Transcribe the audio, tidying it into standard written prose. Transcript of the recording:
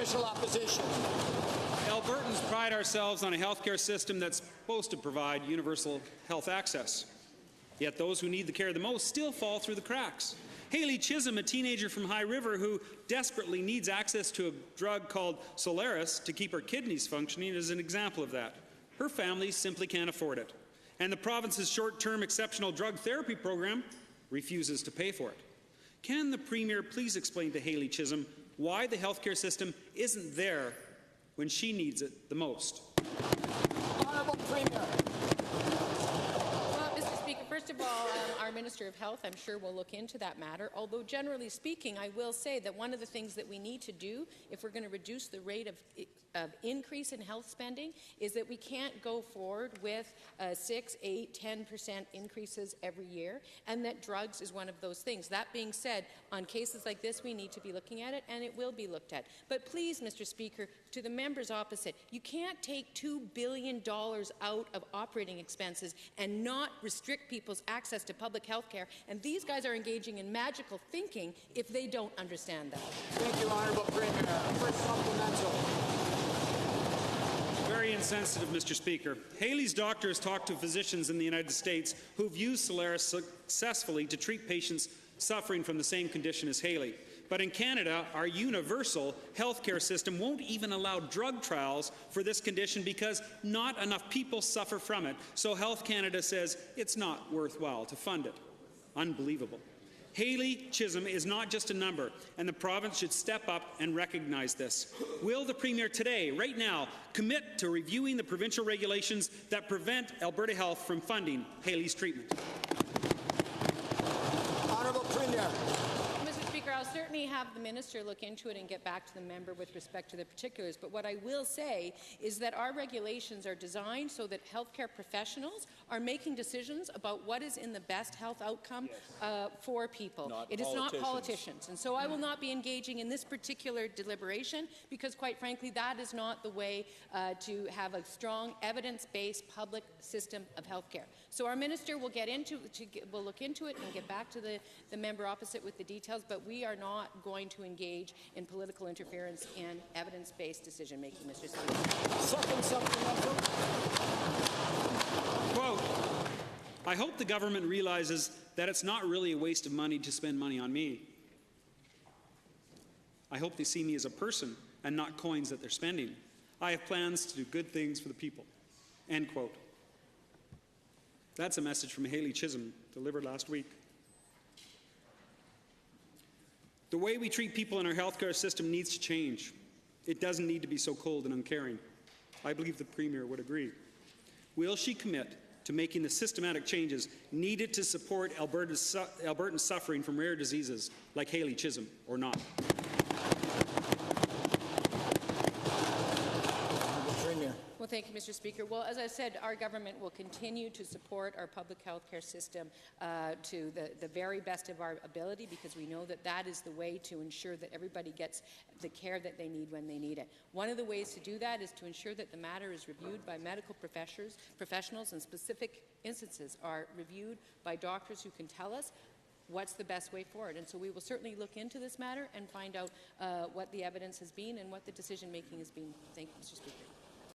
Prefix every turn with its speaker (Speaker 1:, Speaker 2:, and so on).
Speaker 1: Official Opposition.
Speaker 2: Albertans pride ourselves on a healthcare system that's supposed to provide universal health access. Yet those who need the care the most still fall through the cracks. Haley Chisholm, a teenager from High River who desperately needs access to a drug called Solaris to keep her kidneys functioning, is an example of that. Her family simply can't afford it. And the province's short-term exceptional drug therapy program refuses to pay for it. Can the Premier please explain to Haley Chisholm why the healthcare system isn't there when she needs it the most?
Speaker 1: Honourable Premier.
Speaker 3: Well, Mr. Speaker, first of all, our Minister of Health, I'm sure, will look into that matter. Although, generally speaking, I will say that one of the things that we need to do if we're going to reduce the rate of increase in health spending is that we can't go forward with 6, 8, 10% increases every year, and that drugs is one of those things. That being said, on cases like this, we need to be looking at it, and it will be looked at. But please, Mr. Speaker, to the members opposite, you can't take $2 billion out of operating expenses and not restrict people's access to public health care, and these guys are engaging in magical thinking if they don't understand that.
Speaker 1: Thank you, Honourable Premier. First supplemental.
Speaker 2: Very insensitive, Mr. Speaker. Haley's doctor has talked to physicians in the United States who've used Solaris successfully to treat patients suffering from the same condition as Haley. But in Canada, our universal healthcare system won't even allow drug trials for this condition because not enough people suffer from it. So Health Canada says it's not worthwhile to fund it. Unbelievable. Haley Chisholm is not just a number, and the province should step up and recognize this. Will the Premier today, right now, commit to reviewing the provincial regulations that prevent Alberta Health from funding Haley's treatment?
Speaker 1: Honourable Premier.
Speaker 3: Mr. Speaker, I'll certainly have the minister look into it and get back to the member with respect to the particulars. But what I will say is that our regulations are designed so that healthcare professionals are making decisions about what is in the best health outcome for people. It is not politicians. And so I will not be engaging in this particular deliberation because, quite frankly, that is not the way to have a strong, evidence-based public system of healthcare. So our minister will will look into it and get back to the member opposite with the details, but we are not going to engage in political interference in evidence-based decision-making, Mr. Speaker.
Speaker 1: Second supplemental.
Speaker 2: Quote, I hope the government realizes that it's not really a waste of money to spend money on me. I hope they see me as a person and not coins that they're spending. I have plans to do good things for the people. End quote. That's a message from Haley Chisholm, delivered last week. The way we treat people in our healthcare system needs to change. It doesn't need to be so cold and uncaring. I believe the Premier would agree. Will she commit to making the systematic changes needed to support Albertans suffering from rare diseases like Haley Chisholm, or not?
Speaker 3: Well, thank you, Mr. Speaker. Well, as I said, our government will continue to support our public health care system to the very best of our ability, because we know that that is the way to ensure that everybody gets the care that they need when they need it. One of the ways to do that is to ensure that the matter is reviewed by medical professionals, and specific instances are reviewed by doctors who can tell us what's the best way forward. And so we will certainly look into this matter and find out what the evidence has been and what the decision-making has been. Thank you, Mr. Speaker.